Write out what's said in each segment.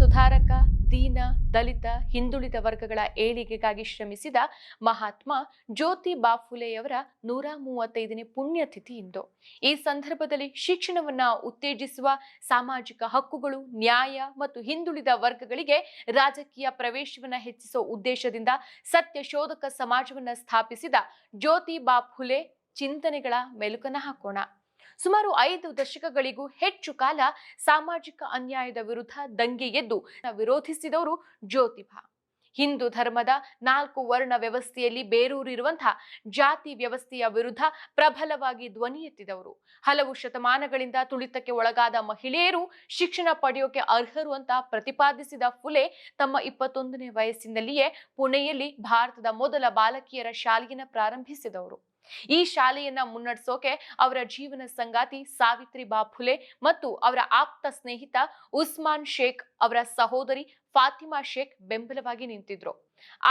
ಸುಧಾರಕ, ದೀನ, ದಲಿತ, ಹಿಂದುಳಿದ ವರ್ಗಗಳ ಏಳಿಗೆಗಾಗಿ ಶ್ರಮಿಸಿದ ಮಹಾತ್ಮ ಜ್ಯೋತಿಬಾ ಫುಲೆಯವರ 135ನೇ ಪುಣ್ಯತಿಥಿ ಇಂದು. ಈ ಸಂದರ್ಭದಲ್ಲಿ ಶಿಕ್ಷಣವನ್ನ ಉತ್ತೇಜಿಸುವ, ಸಾಮಾಜಿಕ ಹಕ್ಕುಗಳು, ನ್ಯಾಯ ಮತ್ತು ಹಿಂದುಳಿದ ವರ್ಗಗಳಿಗೆ ರಾಜಕೀಯ ಪ್ರವೇಶವನ್ನ ಹೆಚ್ಚಿಸುವ ಉದ್ದೇಶದಿಂದ ಸತ್ಯ ಶೋಧಕ ಸಮಾಜವನ್ನ ಸ್ಥಾಪಿಸಿದ ಜ್ಯೋತಿಬಾ ಫುಲೆ ಚಿಂತನೆಗಳ ಮೆಲುಕನ್ನ ಹಾಕೋಣ. ಸುಮಾರು 5 ದಶಕಗಳಿಗೂ ಹೆಚ್ಚು ಕಾಲ ಸಾಮಾಜಿಕ ಅನ್ಯಾಯದ ವಿರುದ್ಧ ದಂಗೆ ಎದ್ದು ವಿರೋಧಿಸಿದವರು ಜ್ಯೋತಿಬಾ. ಹಿಂದೂ ಧರ್ಮದ 4 ವರ್ಣ ವ್ಯವಸ್ಥೆಯಲ್ಲಿ ಬೇರೂರಿರುವಂತಹ ಜಾತಿ ವ್ಯವಸ್ಥೆಯ ವಿರುದ್ಧ ಪ್ರಬಲವಾಗಿ ಧ್ವನಿ ಎತ್ತಿದವರು. ಹಲವು ಶತಮಾನಗಳಿಂದ ತುಳಿತಕ್ಕೆ ಒಳಗಾದ ಮಹಿಳೆಯರು ಶಿಕ್ಷಣ ಪಡೆಯೋಕೆ ಅರ್ಹರು ಅಂತ ಪ್ರತಿಪಾದಿಸಿದ ಫುಲೆ ತಮ್ಮ 21ನೇ ವಯಸ್ಸಿನಲ್ಲಿಯೇ ಪುಣೆಯಲ್ಲಿ ಭಾರತದ ಮೊದಲ ಬಾಲಕಿಯರ ಶಾಲೆಯನ್ನು ಪ್ರಾರಂಭಿಸಿದವರು. ಈ ಶಾಲೆಯನ್ನ ಮುನ್ನಡೆಸೋಕೆ ಅವರ ಜೀವನ ಸಂಗಾತಿ ಸಾವಿತ್ರಿಬಾ ಫುಲೆ ಮತ್ತು ಅವರ ಆಪ್ತ ಸ್ನೇಹಿತ ಉಸ್ಮಾನ್ ಶೇಖ್ ಅವರ ಸಹೋದರಿ ಫಾತಿಮಾ ಶೇಖ್ ಬೆಂಬಲವಾಗಿ ನಿಂತಿದ್ರು.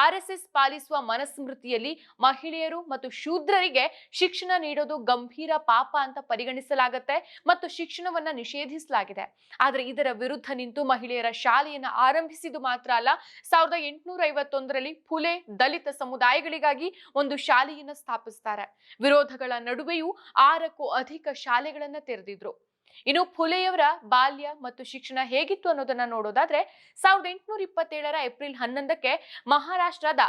RSS ಪಾಲಿಸುವ ಮನಸ್ಮೃತಿಯಲ್ಲಿ ಮಹಿಳೆಯರು ಮತ್ತು ಶೂದ್ರರಿಗೆ ಶಿಕ್ಷಣ ನೀಡೋದು ಗಂಭೀರ ಪಾಪ ಅಂತ ಪರಿಗಣಿಸಲಾಗುತ್ತೆ ಮತ್ತು ಶಿಕ್ಷಣವನ್ನ ನಿಷೇಧಿಸಲಾಗಿದೆ. ಆದ್ರೆ ಇದರ ವಿರುದ್ಧ ನಿಂತು ಮಹಿಳೆಯರ ಶಾಲೆಯನ್ನ ಆರಂಭಿಸಿದ್ದು ಮಾತ್ರ ಅಲ್ಲ, 1851ರಲ್ಲಿ ಫುಲೆ ದಲಿತ ಸಮುದಾಯಗಳಿಗಾಗಿ ಒಂದು ಶಾಲೆಯನ್ನ ಸ್ಥಾಪಿಸ್ತಾರೆ. ವಿರೋಧಗಳ ನಡುವೆಯೂ 6ಕ್ಕೂ ಅಧಿಕ ಶಾಲೆಗಳನ್ನ ತೆರೆದಿದ್ರು. ಇನ್ನು ಫುಲೆಯವರ ಬಾಲ್ಯ ಮತ್ತು ಶಿಕ್ಷಣ ಹೇಗಿತ್ತು ಅನ್ನೋದನ್ನ ನೋಡೋದಾದ್ರೆ 1827ರ ಏಪ್ರಿಲ್ 11ಕ್ಕೆ ಮಹಾರಾಷ್ಟ್ರದ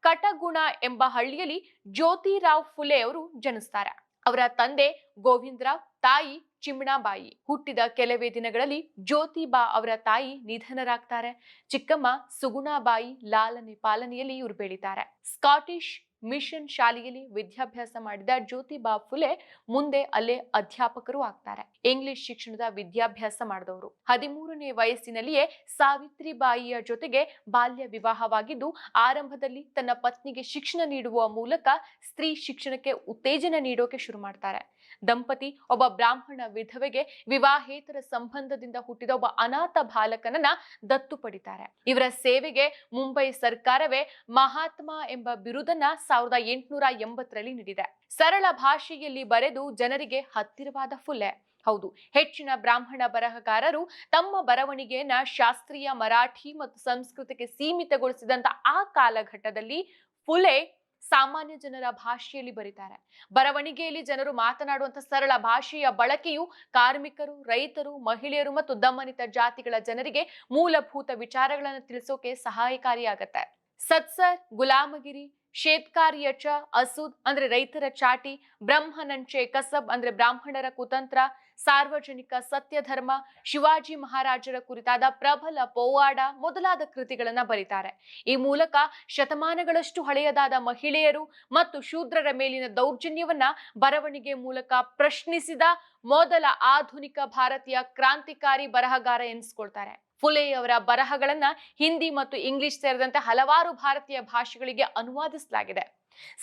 ಕಟಗುಣ ಎಂಬ ಹಳ್ಳಿಯಲ್ಲಿ ಜ್ಯೋತಿರಾವ್ ಫುಲೆ ಅವರು ಜನಿಸ್ತಾರೆ. ಅವರ ತಂದೆ ಗೋವಿಂದರಾವ್, ತಾಯಿ ಚಿಮ್ಣಾಬಾಯಿ. ಹುಟ್ಟಿದ ಕೆಲವೇ ದಿನಗಳಲ್ಲಿ ಜ್ಯೋತಿಬಾ ಅವರ ತಾಯಿ ನಿಧನರಾಗ್ತಾರೆ. ಚಿಕ್ಕಮ್ಮ ಸುಗುಣಾಬಾಯಿ ಲಾಲನೆ ಪಾಲನೆಯಲ್ಲಿ ಇವರು ಬೆಳೀತಾರೆ. ಸ್ಕಾಟಿಷ್ ಮಿಷನ್ ಶಾಲೆಯಲ್ಲಿ ವಿದ್ಯಾಭ್ಯಾಸ ಮಾಡಿದ ಜ್ಯೋತಿಬಾ ಫುಲೆ ಮುಂದೆ ಅಲ್ಲೇ ಅಧ್ಯಾಪಕರು ಆಗ್ತಾರೆ. ಇಂಗ್ಲಿಷ್ ಶಿಕ್ಷಣದ ವಿದ್ಯಾಭ್ಯಾಸ ಮಾಡಿದವರು. 13ನೇ ವಯಸ್ಸಿನಲ್ಲಿಯೇ ಸಾವಿತ್ರಿಬಾಯಿಯ ಜೊತೆಗೆ ಬಾಲ್ಯ ವಿವಾಹವಾಗಿದ್ದು, ಆರಂಭದಲ್ಲಿ ತನ್ನ ಪತ್ನಿಗೆ ಶಿಕ್ಷಣ ನೀಡುವ ಮೂಲಕ ಸ್ತ್ರೀ ಶಿಕ್ಷಣಕ್ಕೆ ಉತ್ತೇಜನ ನೀಡೋಕೆ ಶುರು ಮಾಡ್ತಾರೆ. ದಂಪತಿ ಒಬ್ಬ ಬ್ರಾಹ್ಮಣ ವಿಧವೆಗೆ ವಿವಾಹೇತರ ಸಂಬಂಧದಿಂದ ಹುಟ್ಟಿದ ಒಬ್ಬ ಅನಾಥ ಬಾಲಕನನ್ನ ದತ್ತು ಪಡಿತಾರೆ. ಇವರ ಸೇವೆಗೆ ಮುಂಬೈ ಸರ್ಕಾರವೇ ಮಹಾತ್ಮ ಎಂಬ ಬಿರುದನ್ನ 1880ರಲ್ಲಿ ನೀಡಿದೆ. ಸರಳ ಭಾಷೆಯಲ್ಲಿ ಬರೆದು ಜನರಿಗೆ ಹತ್ತಿರವಾದ ಫುಲೆ. ಹೌದು, ಹೆಚ್ಚಿನ ಬ್ರಾಹ್ಮಣ ಬರಹಗಾರರು ತಮ್ಮ ಬರವಣಿಗೆಯನ್ನ ಶಾಸ್ತ್ರೀಯ ಮರಾಠಿ ಮತ್ತು ಸಂಸ್ಕೃತಕ್ಕೆ ಸೀಮಿತಗೊಳಿಸಿದಂತ ಆ ಕಾಲಘಟ್ಟದಲ್ಲಿ ಫುಲೆ ಸಾಮಾನ್ಯ ಜನರ ಭಾಷೆಯಲ್ಲಿ ಬರೀತಾರೆ. ಬರವಣಿಗೆಯಲ್ಲಿ ಜನರು ಮಾತನಾಡುವಂತ ಸರಳ ಭಾಷೆಯ ಬಳಕೆಯು ಕಾರ್ಮಿಕರು, ರೈತರು, ಮಹಿಳೆಯರು ಮತ್ತು ದಮನಿತ ಜಾತಿಗಳ ಜನರಿಗೆ ಮೂಲಭೂತ ವಿಚಾರಗಳನ್ನು ತಿಳಿಸೋಕೆ ಸಹಾಯಕಾರಿಯಾಗತ್ತೆ. ಸತ್ಸರ್, ಗುಲಾಮಗಿರಿ, ಶೇತ್ಕಾರಿಯಚ ಅಸೂದ್ ಅಂದ್ರೆ ರೈತರ ಚಾಟಿ, ಬ್ರಹ್ಮನಂಚೆ ಕಸಬ್ ಅಂದ್ರೆ ಬ್ರಾಹ್ಮಣರ ಕುತಂತ್ರ, ಸಾರ್ವಜನಿಕ ಸತ್ಯಧರ್ಮ, ಶಿವಾಜಿ ಮಹಾರಾಜರ ಕುರಿತಾದ ಪ್ರಬಲ ಪೋವಾಡ ಮೊದಲಾದ ಕೃತಿಗಳನ್ನ ಬರೀತಾರೆ. ಈ ಮೂಲಕ ಶತಮಾನಗಳಷ್ಟು ಹಳೆಯದಾದ ಮಹಿಳೆಯರು ಮತ್ತು ಶೂದ್ರರ ಮೇಲಿನ ದೌರ್ಜನ್ಯವನ್ನ ಬರವಣಿಗೆ ಮೂಲಕ ಪ್ರಶ್ನಿಸಿದ ಮೊದಲ ಆಧುನಿಕ ಭಾರತೀಯ ಕ್ರಾಂತಿಕಾರಿ ಬರಹಗಾರ ಎನಿಸ್ಕೊಳ್ತಾರೆ. ಫುಲೆಯವರ ಬರಹಗಳನ್ನ ಹಿಂದಿ ಮತ್ತು ಇಂಗ್ಲಿಷ್ ಸೇರಿದಂತೆ ಹಲವಾರು ಭಾರತೀಯ ಭಾಷೆಗಳಿಗೆ ಅನುವಾದಿಸಲಾಗಿದೆ.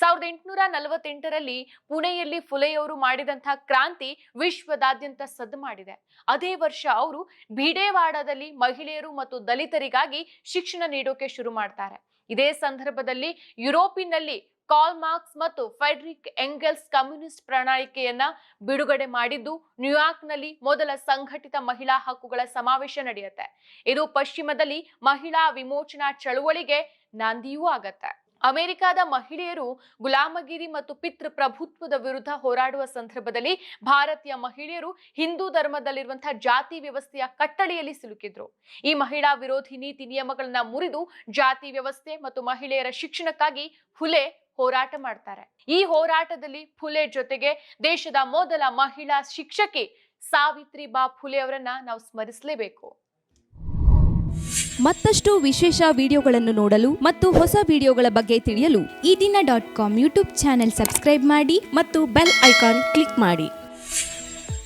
1848ರಲ್ಲಿ ಪುಣೆಯಲ್ಲಿ ಫುಲೆಯವರು ಮಾಡಿದಂತಹ ಕ್ರಾಂತಿ ವಿಶ್ವದಾದ್ಯಂತ ಸದ್ದು ಮಾಡಿದೆ. ಅದೇ ವರ್ಷ ಅವರು ಭಿಡೇವಾಡದಲ್ಲಿ ಮಹಿಳೆಯರು ಮತ್ತು ದಲಿತರಿಗಾಗಿ ಶಿಕ್ಷಣ ನೀಡೋಕೆ ಶುರು ಮಾಡ್ತಾರೆ. ಇದೇ ಸಂದರ್ಭದಲ್ಲಿ ಯುರೋಪಿನಲ್ಲಿ ಕಾರ್ಲ್ ಮಾರ್ಕ್ಸ್ ಮತ್ತು ಫ್ರೆಡರಿಕ್ ಎಂಗೆಲ್ಸ್ ಕಮ್ಯುನಿಸ್ಟ್ ಪ್ರಣಾಳಿಕೆಯನ್ನ ಬಿಡುಗಡೆ ಮಾಡಿದ್ದು, ನ್ಯೂಯಾರ್ಕ್ನಲ್ಲಿ ಮೊದಲ ಸಂಘಟಿತ ಮಹಿಳಾ ಹಕ್ಕುಗಳ ಸಮಾವೇಶ ನಡೆಯುತ್ತೆ. ಇದು ಪಶ್ಚಿಮದಲ್ಲಿ ಮಹಿಳಾ ವಿಮೋಚನಾ ಚಳುವಳಿಗೆ ನಾಂದಿಯೂ ಆಗತ್ತೆ. ಅಮೆರಿಕಾದ ಮಹಿಳೆಯರು ಗುಲಾಮಗಿರಿ ಮತ್ತು ಪಿತೃಪ್ರಭುತ್ವದ ವಿರುದ್ಧ ಹೋರಾಡುವ ಸಂದರ್ಭದಲ್ಲಿ ಭಾರತೀಯ ಮಹಿಳೆಯರು ಹಿಂದೂ ಧರ್ಮದಲ್ಲಿರುವಂತಹ ಜಾತಿ ವ್ಯವಸ್ಥೆಯ ಕಟ್ಟಳೆಯಲ್ಲಿ ಸಿಲುಕಿದ್ರು. ಈ ಮಹಿಳಾ ವಿರೋಧಿ ನೀತಿ ನಿಯಮಗಳನ್ನ ಮುರಿದು ಜಾತಿ ವ್ಯವಸ್ಥೆ ಮತ್ತು ಮಹಿಳೆಯರ ಶಿಕ್ಷಣಕ್ಕಾಗಿ ಫುಲೆ ಹೋರಾಟ ಮಾಡ್ತಾರೆ. ಈ ಹೋರಾಟದಲ್ಲಿ ಫುಲೆ ಜೊತೆಗೆ ದೇಶದ ಮೊದಲ ಮಹಿಳಾ ಶಿಕ್ಷಕಿ ಸಾವಿತ್ರಿಬಾ ಫುಲೆ ಅವರನ್ನ ನಾವು ಸ್ಮರಿಸಲೇಬೇಕು. ಮತ್ತಷ್ಟು ವಿಶೇಷ ವಿಡಿಯೋಗಳನ್ನು ನೋಡಲು ಮತ್ತು ಹೊಸ ವಿಡಿಯೋಗಳ ಬಗ್ಗೆ ತಿಳಿಯಲು ಈ ದಿನ .com ಯೂಟ್ಯೂಬ್ ಚಾನೆಲ್ ಸಬ್ಸ್ಕ್ರೈಬ್ ಮಾಡಿ ಮತ್ತು ಬೆಲ್ ಐಕಾನ್ ಕ್ಲಿಕ್ ಮಾಡಿ.